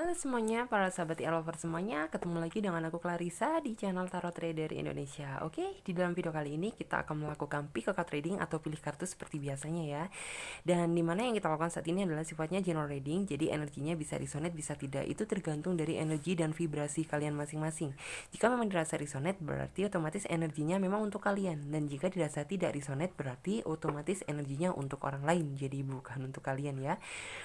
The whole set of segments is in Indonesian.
Halo semuanya, para sahabat e-lover semuanya, ketemu lagi dengan aku Clarissa di channel Tarot Trader Indonesia. Oke, di dalam video kali ini kita akan melakukan pick a card reading atau pilih kartu seperti biasanya ya. Dan dimana yang kita lakukan saat ini adalah sifatnya general reading, jadi energinya bisa resonate, bisa tidak. Itu tergantung dari energi dan vibrasi kalian masing-masing. Jika memang dirasa resonate, berarti otomatis energinya memang untuk kalian. Dan jika dirasa tidak resonate, berarti otomatis energinya untuk orang lain, jadi bukan untuk kalian ya.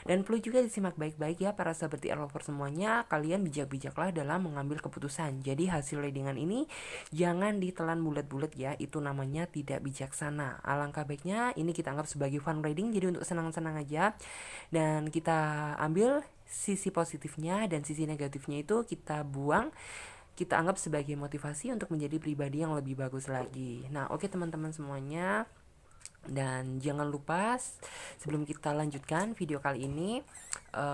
Dan perlu juga disimak baik-baik ya para sahabat e-lover semuanya, kalian bijak-bijaklah dalam mengambil keputusan. Jadi hasil readingan ini jangan ditelan bulat-bulat ya, itu namanya tidak bijaksana. Alangkah baiknya ini kita anggap sebagai fun reading, jadi untuk senang-senang aja. Dan kita ambil sisi positifnya dan sisi negatifnya itu kita buang, kita anggap sebagai motivasi untuk menjadi pribadi yang lebih bagus lagi. Nah, oke teman-teman semuanya. Dan jangan lupa sebelum kita lanjutkan video kali ini,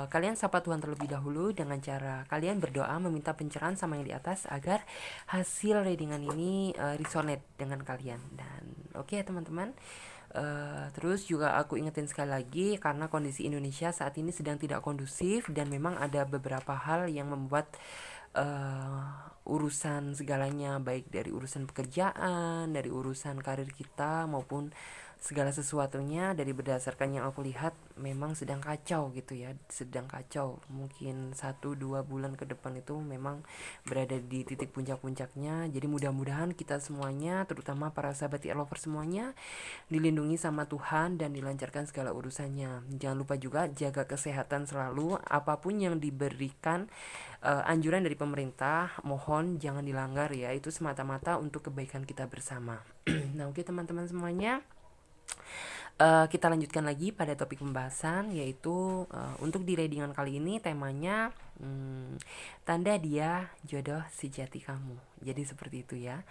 kalian sapa Tuhan terlebih dahulu dengan cara kalian berdoa meminta pencerahan sama yang di atas agar hasil readingan ini resonate dengan kalian. Dan oke teman-teman, terus juga aku ingetin sekali lagi karena kondisi Indonesia saat ini sedang tidak kondusif dan memang ada beberapa hal yang membuat urusan segalanya, baik dari urusan pekerjaan, dari urusan karir kita maupun segala sesuatunya dari berdasarkan yang aku lihat memang sedang kacau gitu ya, sedang kacau. Mungkin 1-2 bulan ke depan itu memang berada di titik puncak-puncaknya. Jadi mudah-mudahan kita semuanya, terutama para sahabat e-lover semuanya, dilindungi sama Tuhan dan dilancarkan segala urusannya. Jangan lupa juga jaga kesehatan selalu, apapun yang diberikan anjuran dari pemerintah, mohon jangan dilanggar ya, itu semata-mata untuk kebaikan kita bersama. Nah oke teman-teman semuanya, kita lanjutkan lagi pada topik pembahasan, yaitu untuk di readingan kali ini temanya tanda dia jodoh sejati kamu. Jadi seperti itu ya.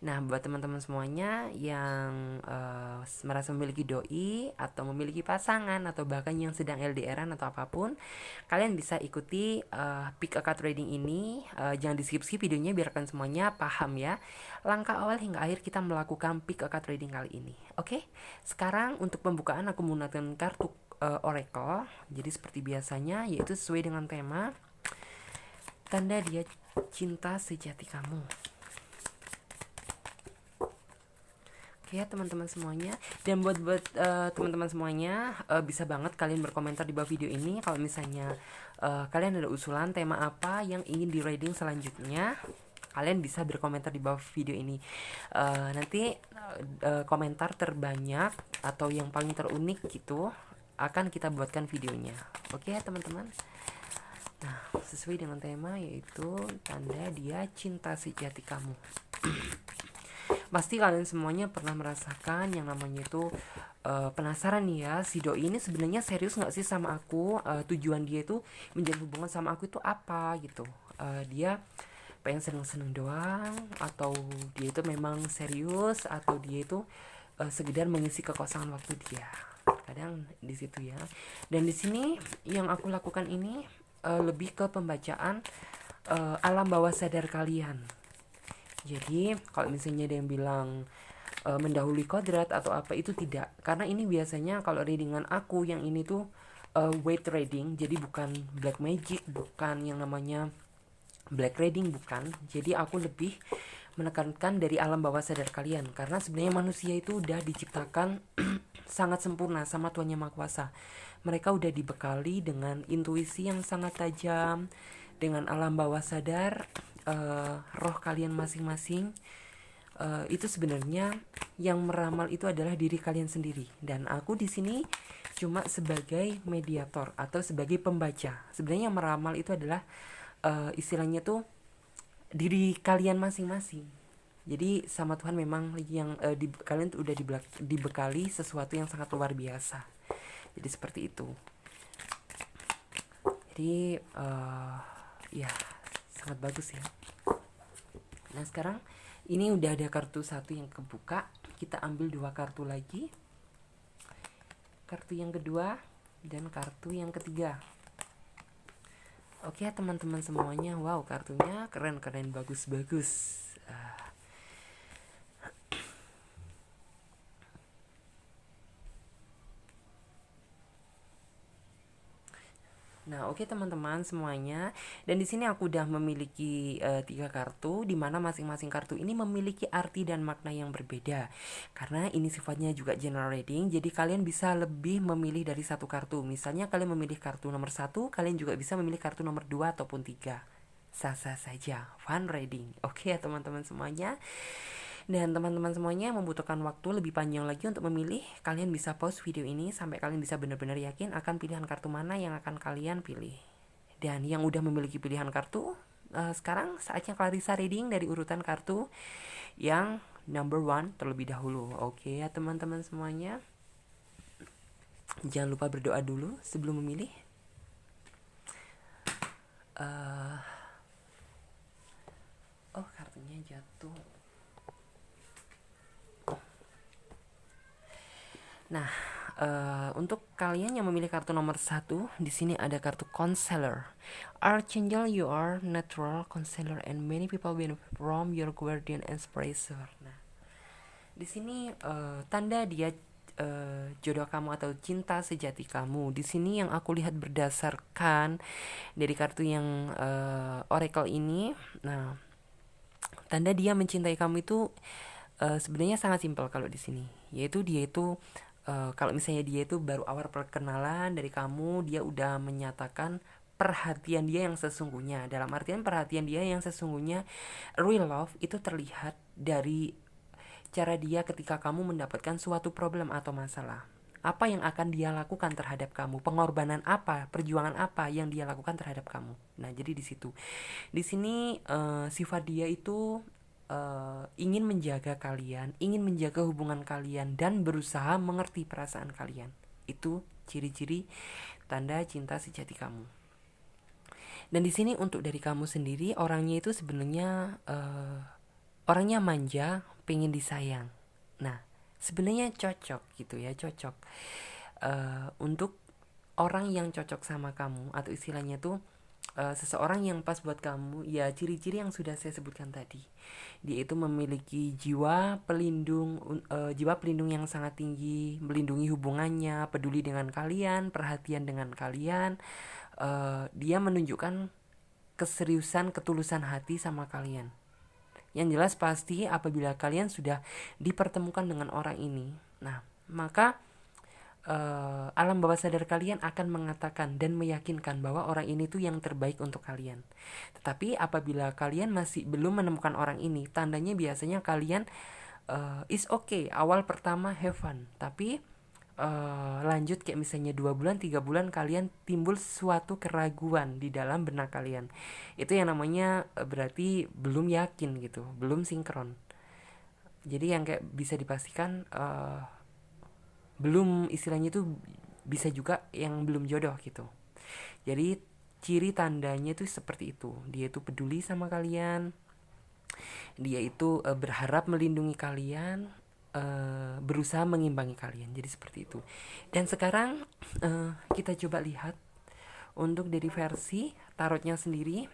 Nah buat teman-teman semuanya yang merasa memiliki doi atau memiliki pasangan atau bahkan yang sedang LDRan atau apapun, kalian bisa ikuti pick a card reading ini. Jangan di skip-skip videonya, biarkan semuanya paham ya langkah awal hingga akhir kita melakukan pick a card reading kali ini. Oke, sekarang untuk pembukaan aku menggunakan kartu oracle. Jadi seperti biasanya, yaitu sesuai dengan tema tanda dia cinta sejati kamu. Oke ya teman-teman semuanya. Dan buat teman-teman semuanya, bisa banget kalian berkomentar di bawah video ini kalau misalnya kalian ada usulan tema apa yang ingin di reading selanjutnya. Kalian bisa berkomentar di bawah video ini. Nanti komentar terbanyak atau yang paling terunik gitu akan kita buatkan videonya. Oke ya teman-teman. Nah, sesuai dengan tema yaitu tanda dia cinta sejati kamu. Pasti kalian semuanya pernah merasakan yang namanya itu penasaran nih ya, si doi ini sebenarnya serius nggak sih sama aku, tujuan dia itu menjalin hubungan sama aku itu apa gitu. Dia pengen seneng-seneng doang atau dia itu memang serius atau dia itu sekedar mengisi kekosongan waktu dia. Kadang di situ ya. Dan di sini yang aku lakukan ini lebih ke pembacaan alam bawah sadar kalian. Jadi kalau misalnya ada yang bilang mendahului kodrat atau apa, itu tidak, karena ini biasanya kalau readingan aku yang ini tuh weight reading, jadi bukan black magic, bukan yang namanya black reading, bukan. Jadi aku lebih menekankan dari alam bawah sadar kalian, karena sebenarnya manusia itu udah diciptakan sangat sempurna sama Tuhan Yang Maha Kuasa. Mereka udah dibekali dengan intuisi yang sangat tajam, dengan alam bawah sadar, roh kalian masing-masing. Itu sebenarnya yang meramal itu adalah diri kalian sendiri, dan aku di sini cuma sebagai mediator atau sebagai pembaca. Sebenarnya yang meramal itu adalah istilahnya tuh diri kalian masing-masing. Jadi sama Tuhan memang yang kalian tuh udah dibekali sesuatu yang sangat luar biasa. Jadi seperti itu. Jadi ya sangat bagus ya. Nah sekarang ini udah ada kartu satu yang kebuka, kita ambil 2 kartu lagi, kartu yang kedua dan kartu yang ketiga. Oke teman-teman semuanya, wow kartunya keren-keren, bagus-bagus. Nah, oke teman-teman semuanya. Dan di sini aku udah memiliki 3 kartu, di mana masing-masing kartu ini memiliki arti dan makna yang berbeda. Karena ini sifatnya juga general reading, jadi kalian bisa lebih memilih dari satu kartu. Misalnya kalian memilih kartu nomor 1, kalian juga bisa memilih kartu nomor 2 ataupun 3. Sah-sah saja, fun reading. Oke ya teman-teman semuanya. Dan teman-teman semuanya membutuhkan waktu lebih panjang lagi untuk memilih. Kalian bisa pause video ini sampai kalian bisa benar-benar yakin akan pilihan kartu mana yang akan kalian pilih. Dan yang udah memiliki pilihan kartu, sekarang saatnya Clarissa reading dari urutan kartu yang number 1 terlebih dahulu. Oke ya teman-teman semuanya. Jangan lupa berdoa dulu sebelum memilih. Oh, kartunya jatuh. Nah, untuk kalian yang memilih kartu nomor 1, di sini ada kartu Counselor. Archangel, you are natural counselor and many people benefit from your guardian and inspirator. Nah, di sini tanda dia jodoh kamu atau cinta sejati kamu. Di sini yang aku lihat berdasarkan dari kartu yang oracle ini. Nah, tanda dia mencintai kamu itu sebenarnya sangat simpel kalau di sini, yaitu dia itu kalau misalnya dia itu baru awal perkenalan dari kamu, dia udah menyatakan perhatian dia yang sesungguhnya. Dalam artian perhatian dia yang sesungguhnya, real love itu terlihat dari cara dia ketika kamu mendapatkan suatu problem atau masalah. Apa yang akan dia lakukan terhadap kamu? Pengorbanan apa, perjuangan apa yang dia lakukan terhadap kamu? Nah, jadi di situ. Di sini sifat dia itu ingin menjaga kalian, ingin menjaga hubungan kalian, dan berusaha mengerti perasaan kalian. Itu ciri-ciri tanda cinta sejati kamu. Dan di sini untuk dari kamu sendiri, orangnya itu sebenarnya orangnya manja, pengen disayang. Nah, sebenarnya cocok gitu ya, cocok untuk orang yang cocok sama kamu, atau istilahnya tuh seseorang yang pas buat kamu. Ya, ciri-ciri yang sudah saya sebutkan tadi. Dia itu memiliki jiwa pelindung yang sangat tinggi, melindungi hubungannya, peduli dengan kalian, perhatian dengan kalian. Dia menunjukkan keseriusan, ketulusan hati sama kalian. Yang jelas pasti apabila kalian sudah dipertemukan dengan orang ini, nah maka alam bawah sadar kalian akan mengatakan dan meyakinkan bahwa orang ini tuh yang terbaik untuk kalian. Tetapi apabila kalian masih belum menemukan orang ini, tandanya biasanya kalian is okay, awal pertama have fun, tapi lanjut kayak misalnya 2 bulan 3 bulan kalian timbul suatu keraguan di dalam benak kalian. Itu yang namanya berarti belum yakin gitu, belum sinkron. Jadi yang kayak bisa dipastikan belum, istilahnya itu bisa juga yang belum jodoh gitu. Jadi ciri tandanya itu seperti itu. Dia itu peduli sama kalian, dia itu berharap melindungi kalian, berusaha mengimbangi kalian. Jadi seperti itu. Dan sekarang kita coba lihat untuk dari versi tarotnya sendiri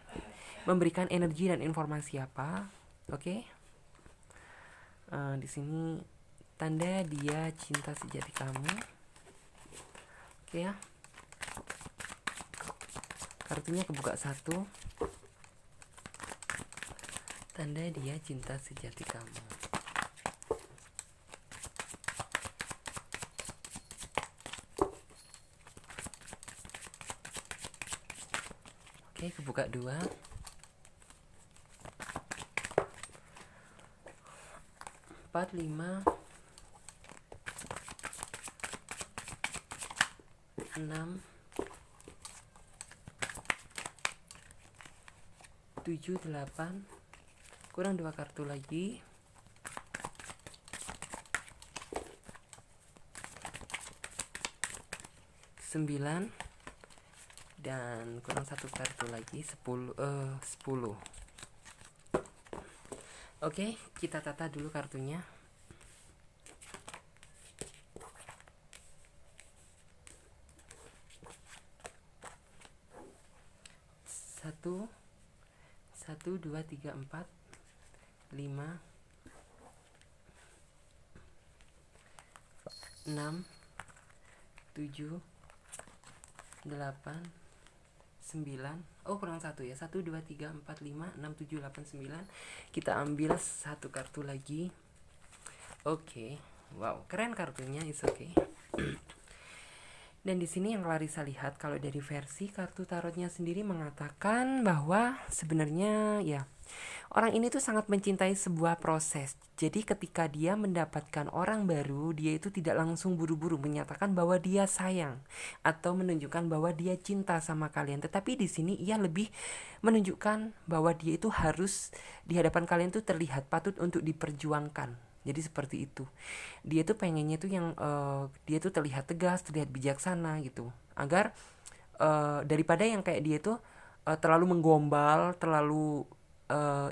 memberikan energi dan informasi apa. Oke. Di sini tanda dia cinta sejati kamu. Oke ya. Kartunya kebuka 1. Tanda dia cinta sejati kamu. Oke, kebuka 2. 4, 5, 6, 7, 8. Kurang 2 kartu lagi. 9 dan kurang 1 kartu lagi. 10. Oke, kita tata dulu kartunya. Satu, 2, 3, 4, 5, 6, 7, 8, 9. Oh, kurang satu ya. 1 2 3 4 5 6 7 8 9. Kita ambil satu kartu lagi. Oke. Wow, keren kartunya, is okay. Dan di sini yang Clarissa lihat, kalau dari versi kartu tarotnya sendiri mengatakan bahwa sebenarnya ya orang ini tuh sangat mencintai sebuah proses. Jadi ketika dia mendapatkan orang baru, dia itu tidak langsung buru-buru menyatakan bahwa dia sayang atau menunjukkan bahwa dia cinta sama kalian. Tetapi di sini ia lebih menunjukkan bahwa dia itu harus di hadapan kalian tuh terlihat patut untuk diperjuangkan. Jadi seperti itu. Dia tuh pengennya tuh yang dia tuh terlihat tegas, terlihat bijaksana gitu. Agar daripada yang kayak dia tuh terlalu menggombal, terlalu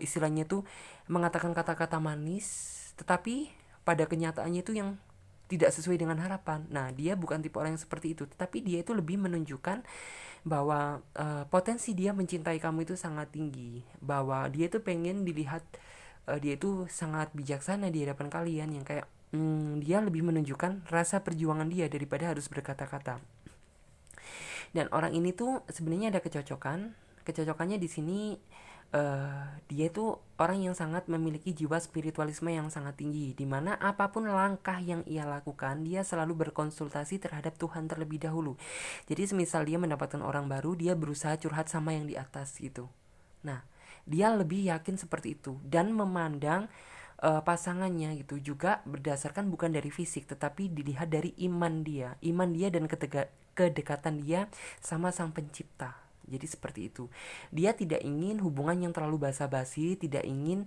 istilahnya tuh mengatakan kata-kata manis, tetapi pada kenyataannya itu yang tidak sesuai dengan harapan. Nah, dia bukan tipe orang yang seperti itu, tetapi dia itu lebih menunjukkan bahwa potensi dia mencintai kamu itu sangat tinggi, bahwa dia itu pengen dilihat dia itu sangat bijaksana di hadapan kalian, yang kayak dia lebih menunjukkan rasa perjuangan dia daripada harus berkata-kata. Dan orang ini tuh sebenarnya ada kecocokannya di sini. Dia itu orang yang sangat memiliki jiwa spiritualisme yang sangat tinggi, dimana apapun langkah yang ia lakukan, dia selalu berkonsultasi terhadap Tuhan terlebih dahulu. Jadi semisal dia mendapatkan orang baru, dia berusaha curhat sama yang di atas gitu. Nah, dia lebih yakin seperti itu dan memandang pasangannya gitu juga berdasarkan bukan dari fisik, tetapi dilihat dari iman dia dan kedekatan dia sama Sang Pencipta. Jadi seperti itu. Dia tidak ingin hubungan yang terlalu basa-basi, tidak ingin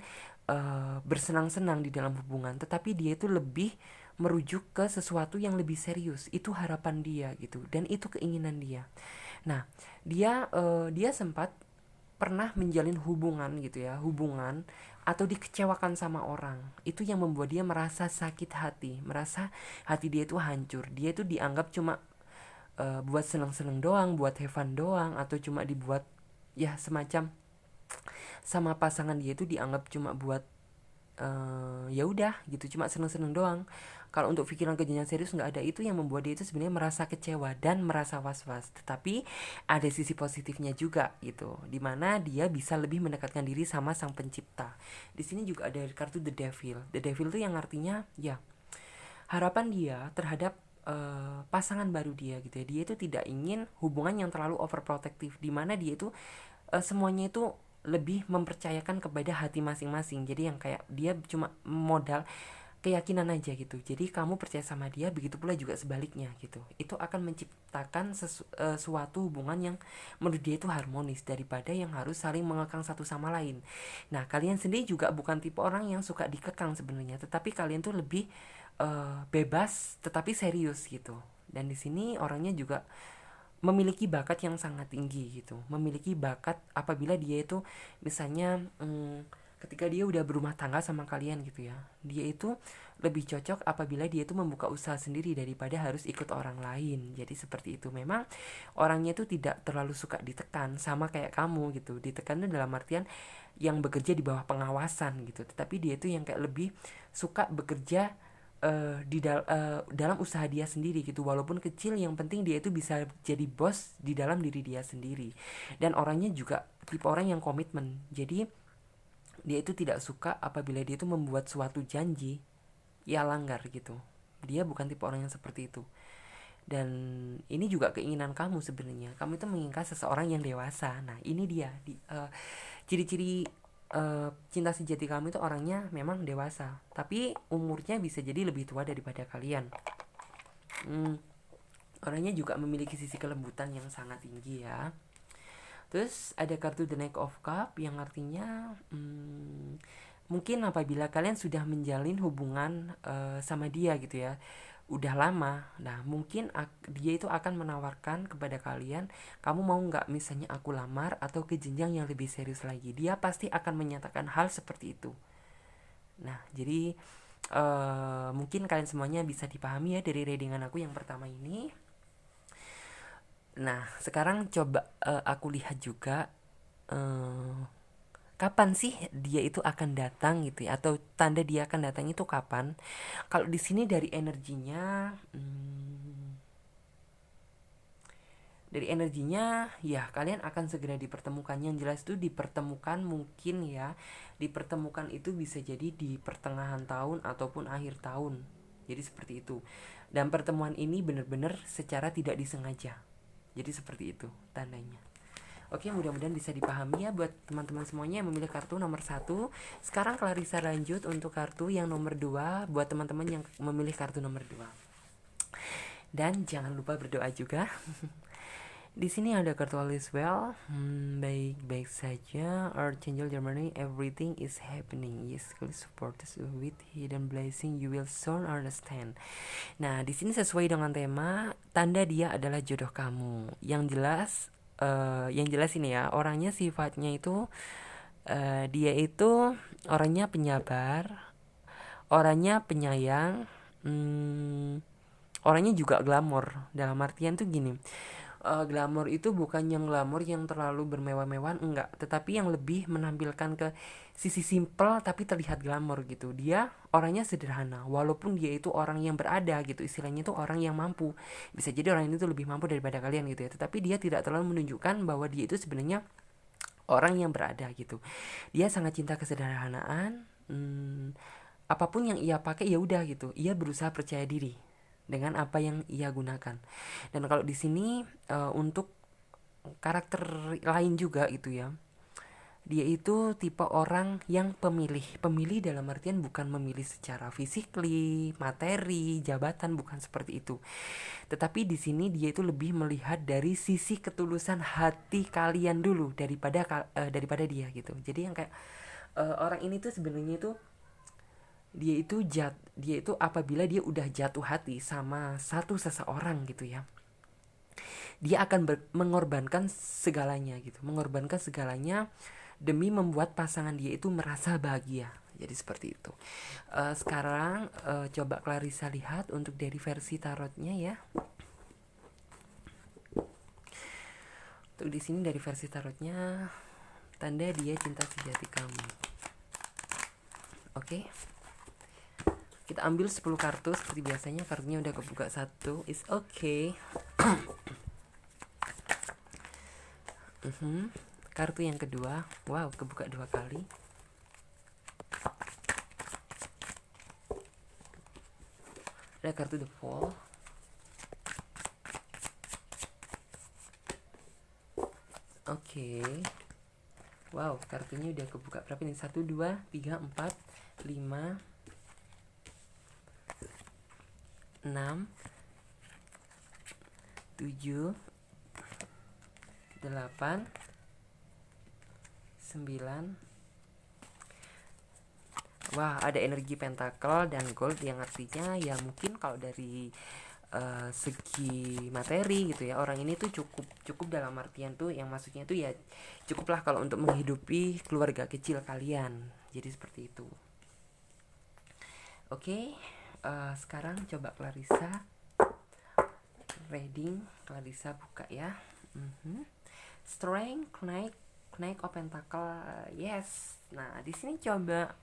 bersenang-senang di dalam hubungan, tetapi dia itu lebih merujuk ke sesuatu yang lebih serius. Itu harapan dia gitu, dan itu keinginan dia. Nah, dia sempat pernah menjalin hubungan gitu ya, hubungan atau dikecewakan sama orang. Itu yang membuat dia merasa sakit hati, merasa hati dia itu hancur. Dia itu dianggap cuma buat seneng-seneng doang, buat have fun doang, atau cuma dibuat ya semacam sama pasangan dia itu dianggap cuma buat ya udah gitu, cuma seneng-seneng doang. Kalau untuk pikiran ke jenjang serius nggak ada. Itu yang membuat dia itu sebenarnya merasa kecewa dan merasa was-was. Tetapi ada sisi positifnya juga gitu, dimana dia bisa lebih mendekatkan diri sama Sang Pencipta. Di sini juga ada kartu The Devil. The Devil itu yang artinya ya harapan dia terhadap pasangan baru dia gitu ya. Dia itu tidak ingin hubungan yang terlalu overprotective, di mana dia itu semuanya itu lebih mempercayakan kepada hati masing-masing. Jadi yang kayak dia cuma modal keyakinan aja gitu. Jadi kamu percaya sama dia, begitu pula juga sebaliknya gitu. Itu akan menciptakan suatu hubungan yang menurut dia itu harmonis, daripada yang harus saling mengekang satu sama lain. Nah, kalian sendiri juga bukan tipe orang yang suka dikekang sebenarnya, tetapi kalian tuh lebih bebas tetapi serius gitu. Dan di sini orangnya juga memiliki bakat yang sangat tinggi gitu, memiliki bakat apabila dia itu misalnya ketika dia udah berumah tangga sama kalian gitu ya, dia itu lebih cocok apabila dia itu membuka usaha sendiri daripada harus ikut orang lain. Jadi seperti itu. Memang orangnya itu tidak terlalu suka ditekan, sama kayak kamu gitu. Ditekan itu dalam artian yang bekerja di bawah pengawasan gitu, tetapi dia itu yang kayak lebih suka bekerja dalam usaha dia sendiri gitu, walaupun kecil, yang penting dia itu bisa jadi bos di dalam diri dia sendiri. Dan orangnya juga tipe orang yang komitmen, jadi dia itu tidak suka apabila dia itu membuat suatu janji ia langgar gitu. Dia bukan tipe orang yang seperti itu. Dan ini juga keinginan kamu sebenarnya. Kamu itu menginginkan seseorang yang dewasa. Nah, ini dia ciri-ciri cinta sejati kamu itu orangnya memang dewasa, tapi umurnya bisa jadi lebih tua daripada kalian. Orangnya juga memiliki sisi kelembutan yang sangat tinggi ya. Terus ada kartu The Knight of Cup yang artinya mungkin apabila kalian sudah menjalin hubungan sama dia gitu ya, udah lama, nah mungkin dia itu akan menawarkan kepada kalian, kamu mau nggak misalnya aku lamar atau ke jenjang yang lebih serius lagi. Dia pasti akan menyatakan hal seperti itu. Nah, jadi mungkin kalian semuanya bisa dipahami ya dari readingan aku yang pertama ini. Nah, sekarang coba aku lihat juga kapan sih dia itu akan datang gitu ya, atau tanda dia akan datang itu kapan. Kalau di sini dari energinya Dari energinya ya kalian akan segera dipertemukan. Yang jelas itu dipertemukan mungkin ya, dipertemukan itu bisa jadi di pertengahan tahun ataupun akhir tahun. Jadi seperti itu. Dan pertemuan ini benar-benar secara tidak disengaja. Jadi seperti itu tandanya. Oke, mudah-mudahan bisa dipahami ya buat teman-teman semuanya yang memilih kartu nomor 1. Sekarang Clarissa lanjut untuk kartu yang nomor 2 buat teman-teman yang memilih kartu nomor 2. Dan jangan lupa berdoa juga. Di sini ada kartu all is well, baik-baik saja. Archangel Germany, everything is happening. Yes, please support us with hidden blessing. You will soon understand. Nah, di sini sesuai dengan tema, tanda dia adalah jodoh kamu. Yang jelas ini ya, orangnya sifatnya itu, dia itu orangnya penyabar, orangnya penyayang, orangnya juga glamor. Dalam artian tuh gini. Glamor itu bukan yang glamor yang terlalu bermewah-mewahan, enggak, tetapi yang lebih menampilkan ke sisi simple tapi terlihat glamor gitu. Dia orangnya sederhana walaupun dia itu orang yang berada gitu, istilahnya itu orang yang mampu. Bisa jadi orang ini tuh lebih mampu daripada kalian gitu ya, tetapi dia tidak terlalu menunjukkan bahwa dia itu sebenarnya orang yang berada gitu. Dia sangat cinta kesederhanaan. Apapun yang ia pakai ya udah gitu, ia berusaha percaya diri dengan apa yang ia gunakan. Dan kalau di sini untuk karakter lain juga gitu ya, dia itu tipe orang yang pemilih dalam artian bukan memilih secara fisikly, materi, jabatan, bukan seperti itu. Tetapi di sini dia itu lebih melihat dari sisi ketulusan hati kalian dulu daripada dia gitu. Jadi yang kayak orang ini tuh sebenarnya itu dia itu apabila dia udah jatuh hati sama seseorang gitu ya, dia akan mengorbankan segalanya demi membuat pasangan dia itu merasa bahagia. Jadi seperti itu. Sekarang coba Clarissa lihat untuk dari versi tarotnya ya. Untuk di sini dari versi tarotnya, tanda dia cinta sejati kamu. Oke. Kita ambil 10 kartu seperti biasanya. Kartunya udah kebuka 1, is okay. Kartu yang kedua, wow, kebuka 2 kali. Ada kartu the Fool. Oke. Wow, kartunya udah kebuka berapa nih? 1, 2, 3, 4, 5, 6, 7, 8, 9. Wah, ada energi pentakel dan gold yang artinya ya mungkin kalau dari segi materi gitu ya, orang ini tuh cukup dalam artian tuh yang maksudnya tuh ya cukuplah kalau untuk menghidupi keluarga kecil kalian. Jadi seperti itu. Oke. Sekarang coba Clarissa reading. Clarissa buka ya. Strength, Knight of Pentacle, yes. Nah di sini coba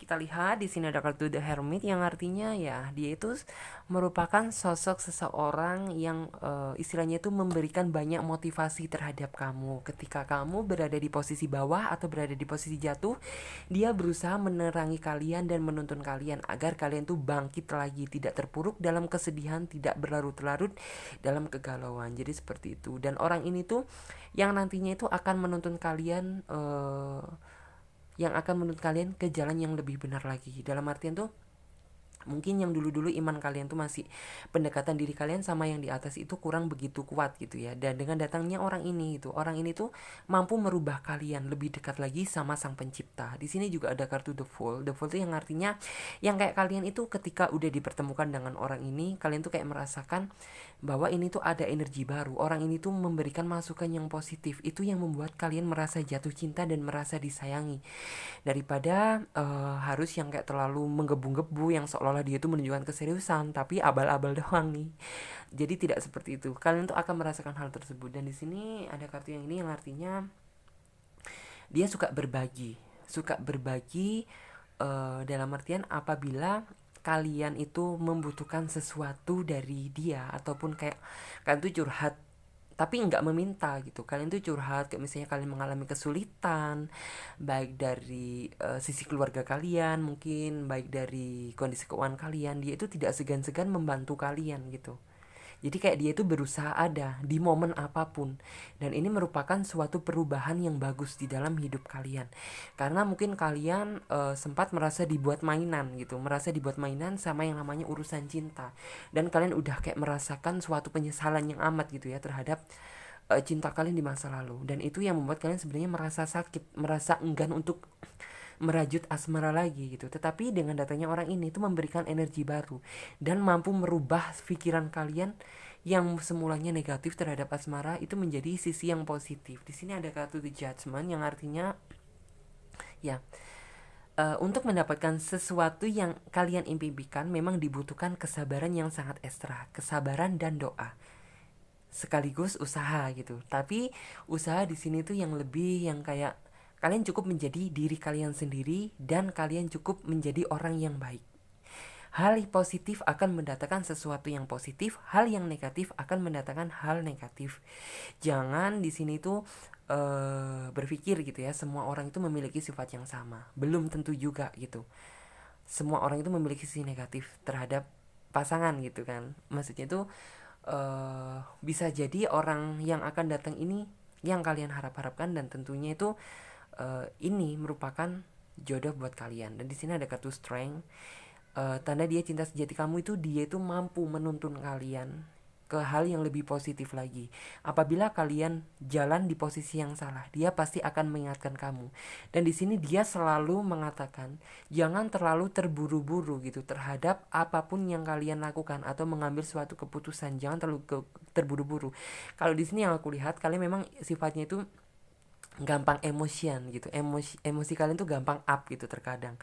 kita lihat, di sini ada kartu The Hermit yang artinya ya dia itu merupakan sosok seseorang yang istilahnya itu memberikan banyak motivasi terhadap kamu. Ketika kamu berada di posisi bawah atau berada di posisi jatuh, dia berusaha menerangi kalian dan menuntun kalian agar kalian tuh bangkit lagi, tidak terpuruk dalam kesedihan, tidak berlarut-larut dalam kegalauan. Jadi seperti itu. Dan orang ini tuh yang nantinya itu akan menuntun kalian ke jalan yang lebih benar lagi. Dalam artian tuh mungkin yang dulu-dulu iman kalian tuh masih, pendekatan diri kalian sama yang di atas itu kurang begitu kuat gitu ya. Dan dengan datangnya orang ini tuh mampu merubah kalian lebih dekat lagi sama Sang Pencipta. Di sini juga ada kartu The Fool. The Fool itu yang artinya yang kayak kalian itu ketika udah dipertemukan dengan orang ini, kalian tuh kayak merasakan bahwa ini tuh ada energi baru. Orang ini tuh memberikan masukan yang positif. Itu yang membuat kalian merasa jatuh cinta dan merasa disayangi. Daripada harus yang kayak terlalu menggebu-gebu yang seolah-olah dia itu menunjukkan keseriusan tapi abal-abal doang nih. Jadi tidak seperti itu. Kalian tuh akan merasakan hal tersebut. Dan di sini ada kartu yang ini yang artinya dia suka berbagi dalam artian apabila kalian itu membutuhkan sesuatu dari dia ataupun kayak kalian tuh curhat tapi nggak meminta gitu. Kalian tuh curhat kayak misalnya kalian mengalami kesulitan, baik dari sisi keluarga kalian, mungkin baik dari kondisi keuangan kalian, dia itu tidak segan-segan membantu kalian gitu. Jadi kayak dia itu berusaha ada di momen apapun. Dan ini merupakan suatu perubahan yang bagus di dalam hidup kalian. Karena mungkin kalian sempat merasa dibuat mainan gitu. Merasa dibuat mainan sama yang namanya urusan cinta. Dan kalian udah kayak merasakan suatu penyesalan yang amat gitu ya terhadap cinta kalian di masa lalu. Dan itu yang membuat kalian sebenarnya merasa sakit, merasa enggan untuk merajut asmara lagi gitu. Tetapi dengan datangnya orang ini itu memberikan energi baru dan mampu merubah pikiran kalian yang semulanya negatif terhadap asmara itu menjadi sisi yang positif. Di sini ada kartu The Judgment yang artinya ya untuk mendapatkan sesuatu yang kalian impikan memang dibutuhkan kesabaran yang sangat ekstra, kesabaran dan doa sekaligus usaha gitu. Tapi usaha di sini tuh yang lebih yang kayak kalian cukup menjadi diri kalian sendiri dan kalian cukup menjadi orang yang baik. Hal positif akan mendatangkan sesuatu yang positif, hal yang negatif akan mendatangkan hal negatif. Jangan di sini tuh berpikir gitu ya, semua orang itu memiliki sifat yang sama. Belum tentu juga gitu. Semua orang itu memiliki sisi negatif terhadap pasangan gitu kan. Maksudnya itu bisa jadi orang yang akan datang ini yang kalian harapkan dan tentunya itu ini merupakan jodoh buat kalian. Dan di sini ada kartu strength. Tanda dia cinta sejati kamu itu dia itu mampu menuntun kalian ke hal yang lebih positif lagi. Apabila kalian jalan di posisi yang salah, dia pasti akan mengingatkan kamu. Dan di sini dia selalu mengatakan, jangan terlalu terburu-buru gitu terhadap apapun yang kalian lakukan atau mengambil suatu keputusan. Jangan terlalu terburu-buru. Kalau di sini yang aku lihat, kalian memang sifatnya itu gampang emosian gitu. Emosi kalian tuh gampang up gitu terkadang.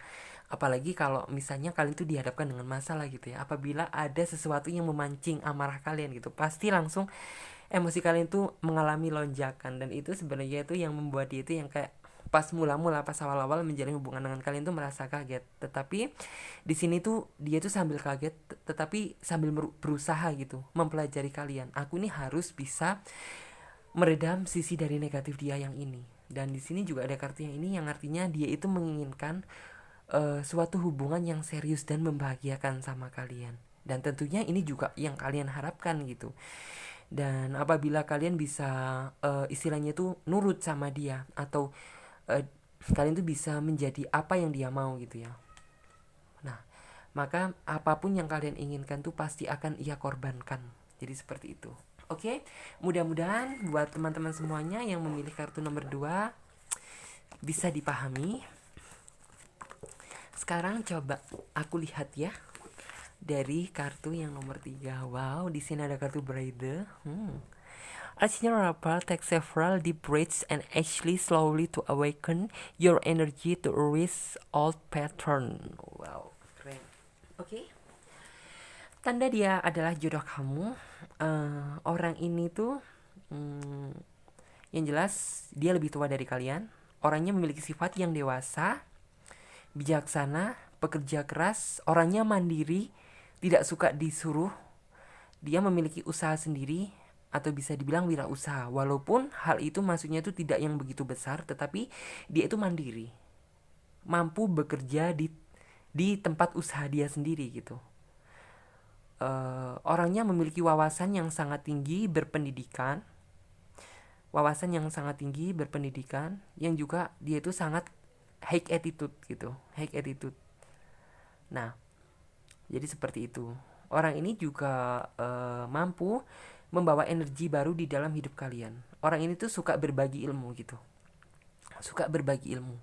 Apalagi kalau misalnya kalian tuh dihadapkan dengan masalah gitu ya. Apabila ada sesuatu yang memancing amarah kalian gitu, pasti langsung emosi kalian tuh mengalami lonjakan. Dan itu sebenarnya itu yang membuat dia itu yang kayak pas mula-mula, pas awal-awal menjalin hubungan dengan kalian tuh merasa kaget. Tetapi di sini tuh dia tuh sambil kaget tetapi sambil berusaha gitu mempelajari kalian. Aku ini harus bisa meredam sisi dari negatif dia yang ini. Dan di sini juga ada kartu yang ini yang artinya dia itu menginginkan suatu hubungan yang serius dan membahagiakan sama kalian. Dan tentunya ini juga yang kalian harapkan gitu. Dan apabila kalian bisa istilahnya itu nurut sama dia atau kalian tuh bisa menjadi apa yang dia mau gitu ya. Nah, maka apapun yang kalian inginkan tuh pasti akan ia korbankan. Jadi seperti itu. Oke, mudah-mudahan buat teman-teman semuanya yang memilih kartu nomor 2 bisa dipahami. Sekarang coba aku lihat ya dari kartu yang nomor 3. Wow, di sini ada kartu Bride. As your rapper takes several deep breaths and actually slowly to awaken your energy to erase old pattern. Wow, keren. Oke. Tanda dia adalah jodoh kamu. Orang ini tuh yang jelas dia lebih tua dari kalian. Orangnya memiliki sifat yang dewasa, bijaksana, pekerja keras, orangnya mandiri, tidak suka disuruh. Dia memiliki usaha sendiri atau bisa dibilang wirausaha. Walaupun hal itu maksudnya itu tidak yang begitu besar, tetapi dia itu mandiri. Mampu bekerja di tempat usaha dia sendiri gitu. Orangnya memiliki wawasan yang sangat tinggi, berpendidikan. Wawasan yang sangat tinggi, berpendidikan, yang juga dia itu sangat high attitude gitu, high attitude. Nah, jadi seperti itu. Orang ini juga mampu membawa energi baru di dalam hidup kalian. Orang ini tuh suka berbagi ilmu gitu, suka berbagi ilmu,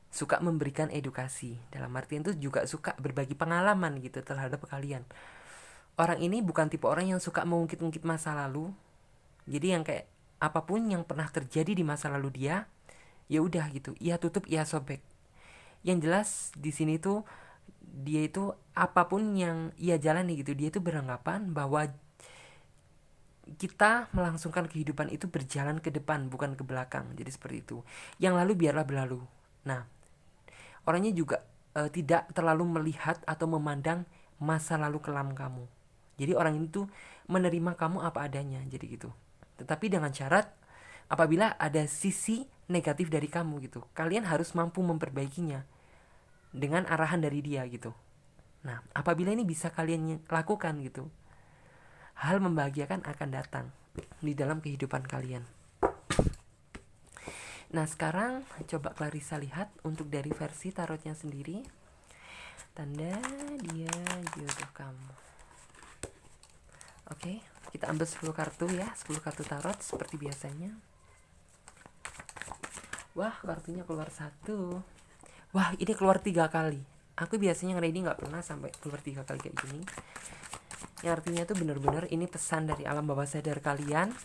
suka memberikan edukasi. Dalam artian tuh juga suka berbagi pengalaman gitu terhadap kalian. Orang ini bukan tipe orang yang suka mengungkit-ungkit masa lalu. Jadi yang kayak apapun yang pernah terjadi di masa lalu dia, ya udah gitu, ia tutup, ia sobek. Yang jelas di sini tuh dia itu apapun yang ia jalani gitu, dia itu beranggapan bahwa kita melangsungkan kehidupan itu berjalan ke depan bukan ke belakang. Jadi seperti itu. Yang lalu biarlah berlalu. Nah, orangnya juga tidak terlalu melihat atau memandang masa lalu kelam kamu. Jadi orang itu menerima kamu apa adanya. Jadi gitu. Tetapi dengan syarat apabila ada sisi negatif dari kamu gitu, kalian harus mampu memperbaikinya dengan arahan dari dia gitu. Nah, apabila ini bisa kalian lakukan gitu, hal membahagiakan akan datang di dalam kehidupan kalian. Nah, sekarang coba Clarissa lihat untuk dari versi tarotnya sendiri. Tanda dia jodoh kamu. Oke, kita ambil 10 kartu ya, 10 kartu tarot seperti biasanya. Wah, kartunya keluar 1. Wah, ini keluar 3 kali. Aku biasanya nge-reading gak pernah sampai keluar 3 kali kayak gini. Yang artinya tuh bener-bener ini pesan dari alam bawah sadar kalian.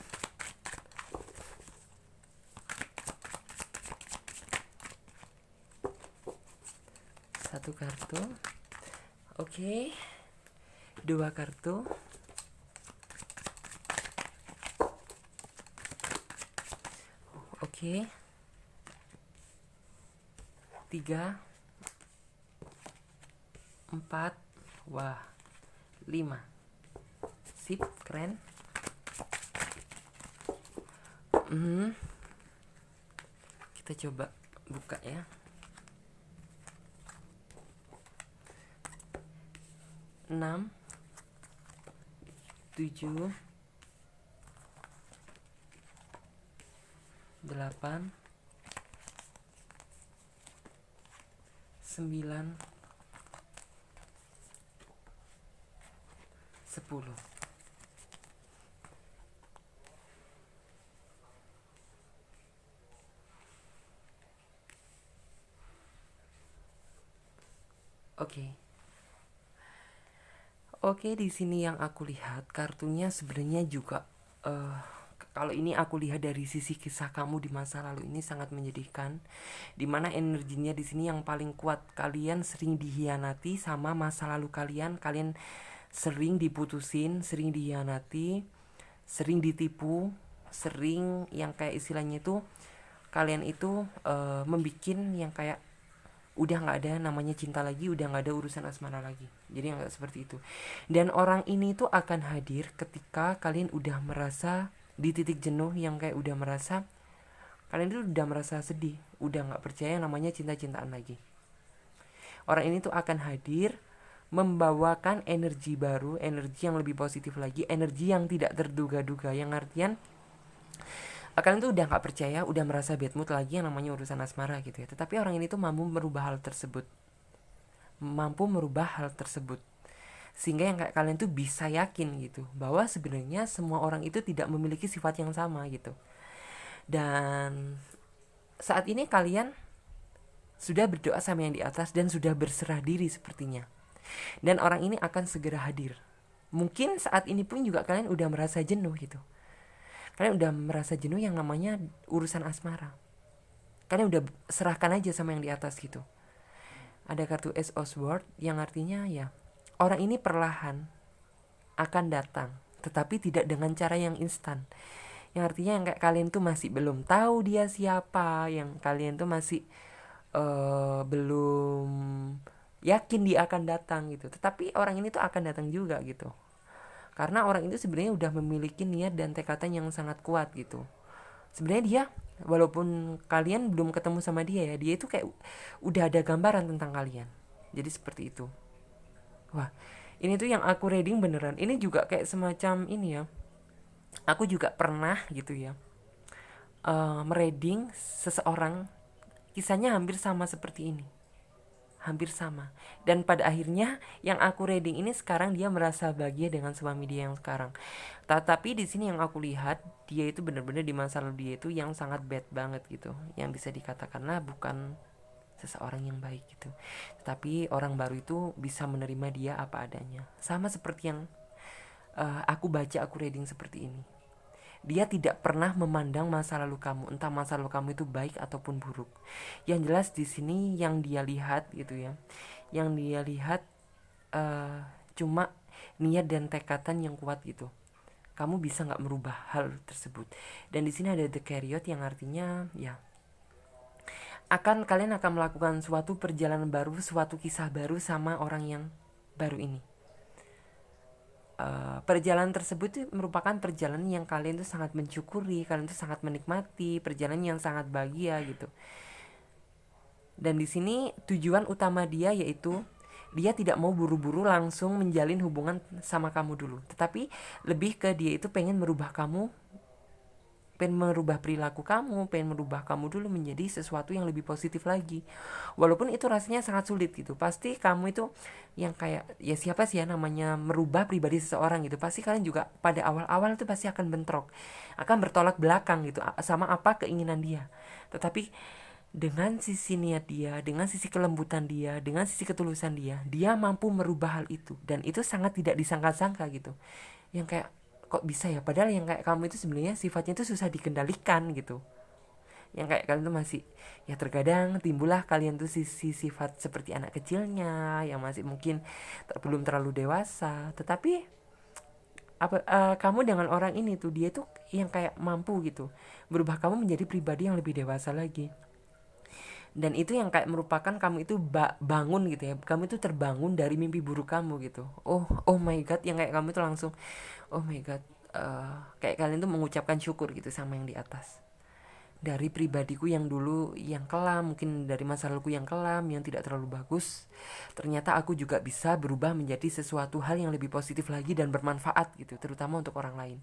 Satu kartu. Oke. 2 kartu. Oke. 3, 4, wah, 5. Sip, keren. Kita coba buka ya. 6, 7, 8, 9, 10. Oke, di sini yang aku lihat kartunya sebenarnya juga kalau ini aku lihat dari sisi kisah kamu di masa lalu ini sangat menyedihkan. Dimana energinya di sini yang paling kuat, kalian sering dihianati sama masa lalu kalian. Kalian sering diputusin, sering dihianati, sering ditipu, sering yang kayak istilahnya itu kalian itu membikin yang kayak udah nggak ada namanya cinta lagi, udah nggak ada urusan asmara lagi. Jadi nggak seperti itu. Dan orang ini tuh akan hadir ketika kalian udah merasa di titik jenuh, yang kayak udah merasa kalian itu udah merasa sedih, udah nggak percaya namanya cinta-cintaan lagi. Orang ini tuh akan hadir membawakan energi baru, energi yang lebih positif lagi, energi yang tidak terduga-duga, yang artian kalian tuh udah gak percaya, udah merasa bad mood lagi yang namanya urusan asmara gitu ya. Tetapi orang ini tuh mampu merubah hal tersebut. Sehingga yang kayak kalian tuh bisa yakin gitu bahwa sebenarnya semua orang itu tidak memiliki sifat yang sama gitu. Dan saat ini kalian sudah berdoa sama yang di atas dan sudah berserah diri sepertinya. Dan orang ini akan segera hadir. Mungkin saat ini pun juga kalian udah merasa jenuh gitu. Kalian udah merasa jenuh yang namanya urusan asmara. Kalian udah serahkan aja sama yang di atas gitu. Ada kartu Ace of Swords yang artinya ya, orang ini perlahan akan datang, tetapi tidak dengan cara yang instan. Yang artinya yang kayak kalian tuh masih belum tahu dia siapa, yang kalian tuh masih belum yakin dia akan datang gitu. Tetapi orang ini tuh akan datang juga gitu. Karena orang itu sebenarnya udah memiliki niat dan tekadnya yang sangat kuat gitu. Sebenarnya dia, walaupun kalian belum ketemu sama dia ya, dia itu kayak udah ada gambaran tentang kalian. Jadi seperti itu. Wah, ini tuh yang aku reading beneran. Ini juga kayak semacam ini ya. Aku juga pernah gitu ya mereading seseorang, kisahnya hampir sama seperti ini. Hampir sama. Dan pada akhirnya yang aku reading ini sekarang dia merasa bahagia dengan suami dia yang sekarang. Tapi di sini yang aku lihat dia itu benar-benar di masa lalu dia itu yang sangat bad banget gitu. Yang bisa dikatakanlah bukan seseorang yang baik gitu. Tapi orang baru itu bisa menerima dia apa adanya. Sama seperti yang aku baca, aku reading seperti ini. Dia tidak pernah memandang masa lalu kamu, entah masa lalu kamu itu baik ataupun buruk. Yang jelas di sini yang dia lihat gitu ya, yang dia lihat cuma niat dan tekatan yang kuat gitu. Kamu bisa nggak merubah hal tersebut. Dan di sini ada the chariot yang artinya ya, kalian akan melakukan suatu perjalanan baru, suatu kisah baru sama orang yang baru ini. perjalanan tersebut itu merupakan perjalanan yang kalian tuh sangat mensyukuri, kalian tuh sangat menikmati, perjalanan yang sangat bahagia gitu. Dan di sini tujuan utama dia yaitu dia tidak mau buru-buru langsung menjalin hubungan sama kamu dulu, tetapi lebih ke dia itu pengen merubah kamu, pengen merubah perilaku kamu, pengen merubah kamu dulu menjadi sesuatu yang lebih positif lagi. Walaupun itu rasanya sangat sulit gitu. Pasti kamu itu yang kayak, ya siapa sih ya namanya merubah pribadi seseorang gitu. Pasti kalian juga pada awal-awal itu pasti akan bentrok, akan bertolak belakang gitu sama apa keinginan dia. Tetapi dengan sisi niat dia, dengan sisi kelembutan dia, dengan sisi ketulusan dia mampu merubah hal itu. Dan itu sangat tidak disangka-sangka gitu. Yang kayak, kok bisa ya, padahal yang kayak kamu itu sebenarnya sifatnya itu susah dikendalikan gitu. Yang kayak kalian tuh masih, ya terkadang timbullah kalian tuh sisi sifat seperti anak kecilnya yang masih mungkin belum terlalu dewasa, tetapi kamu dengan orang ini tuh, dia tuh yang kayak mampu gitu berubah kamu menjadi pribadi yang lebih dewasa lagi. Dan itu yang kayak merupakan kamu itu bangun gitu ya, kamu itu terbangun dari mimpi buruk kamu gitu. Oh my god, yang kayak kamu itu langsung oh my god, kayak kalian tuh mengucapkan syukur gitu sama yang di atas. Dari pribadiku yang dulu yang kelam, mungkin dari masa laluku yang kelam, yang tidak terlalu bagus, ternyata aku juga bisa berubah menjadi sesuatu hal yang lebih positif lagi dan bermanfaat gitu, terutama untuk orang lain.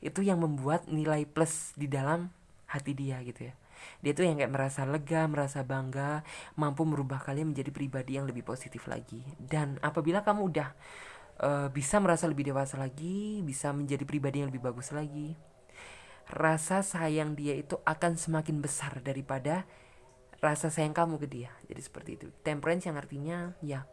Itu yang membuat nilai plus di dalam hati dia gitu ya. Dia tuh yang kayak merasa lega, merasa bangga, mampu merubah kalian menjadi pribadi yang lebih positif lagi. Dan apabila kamu udah bisa merasa lebih dewasa lagi, bisa menjadi pribadi yang lebih bagus lagi, rasa sayang dia itu akan semakin besar daripada rasa sayang kamu ke dia. Jadi seperti itu. Temperance yang artinya ya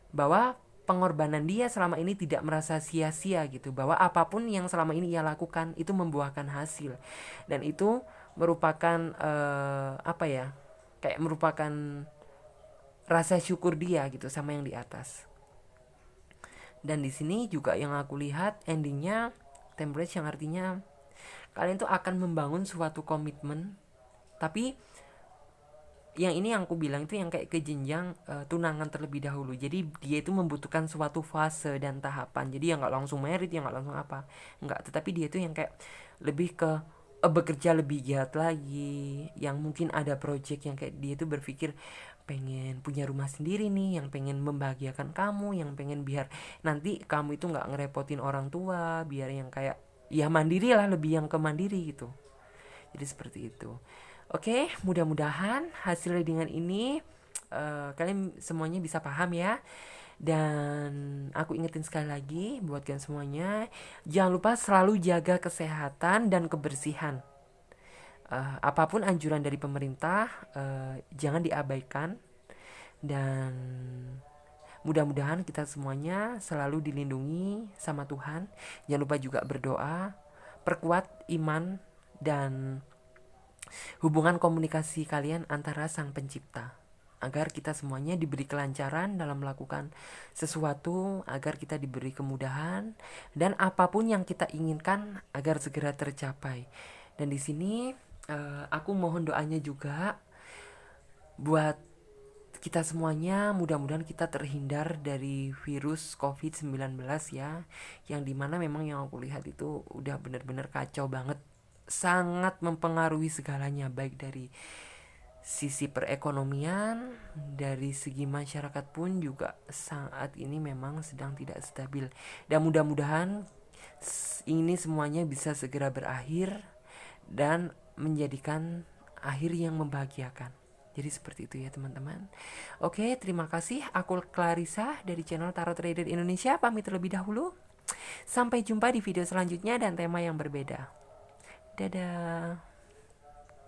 bahwa pengorbanan dia selama ini tidak merasa sia-sia gitu, bahwa apapun yang selama ini ia lakukan itu membuahkan hasil. Dan itu merupakan apa ya, kayak merupakan rasa syukur dia gitu sama yang di atas. Dan di sini juga yang aku lihat endingnya temperance yang artinya kalian tuh akan membangun suatu komitmen. Tapi yang ini yang aku bilang itu yang kayak ke jenjang tunangan terlebih dahulu. Jadi dia itu membutuhkan suatu fase dan tahapan. Jadi yang nggak langsung married, yang nggak langsung apa, nggak. Tetapi dia itu yang kayak lebih ke bekerja lebih giat lagi. Yang mungkin ada project yang kayak dia itu berpikir pengen punya rumah sendiri nih, yang pengen membahagiakan kamu, yang pengen biar nanti kamu itu nggak ngerepotin orang tua, biar yang kayak ya mandiri lah, lebih yang ke mandiri gitu. Jadi seperti itu. Oke, mudah-mudahan hasil readingan ini kalian semuanya bisa paham ya. Dan aku ingetin sekali lagi buat kalian semuanya, jangan lupa selalu jaga kesehatan dan kebersihan. Apapun anjuran dari pemerintah, jangan diabaikan. Dan mudah-mudahan kita semuanya selalu dilindungi sama Tuhan. Jangan lupa juga berdoa, perkuat iman dan hubungan komunikasi kalian antara Sang Pencipta, agar kita semuanya diberi kelancaran dalam melakukan sesuatu, agar kita diberi kemudahan, dan apapun yang kita inginkan agar segera tercapai. Dan di sini aku mohon doanya juga buat kita semuanya, mudah-mudahan kita terhindar dari virus COVID-19 ya, yang dimana memang yang aku lihat itu udah benar-benar kacau banget, sangat mempengaruhi segalanya, baik dari sisi perekonomian, dari segi masyarakat pun juga saat ini memang sedang tidak stabil. Dan mudah-mudahan ini semuanya bisa segera berakhir dan menjadikan akhir yang membahagiakan. Jadi seperti itu ya teman-teman. Oke, terima kasih. Aku Clarissa dari channel Tarot Trader Indonesia pamit terlebih dahulu. Sampai jumpa di video selanjutnya dan tema yang berbeda. Dadah.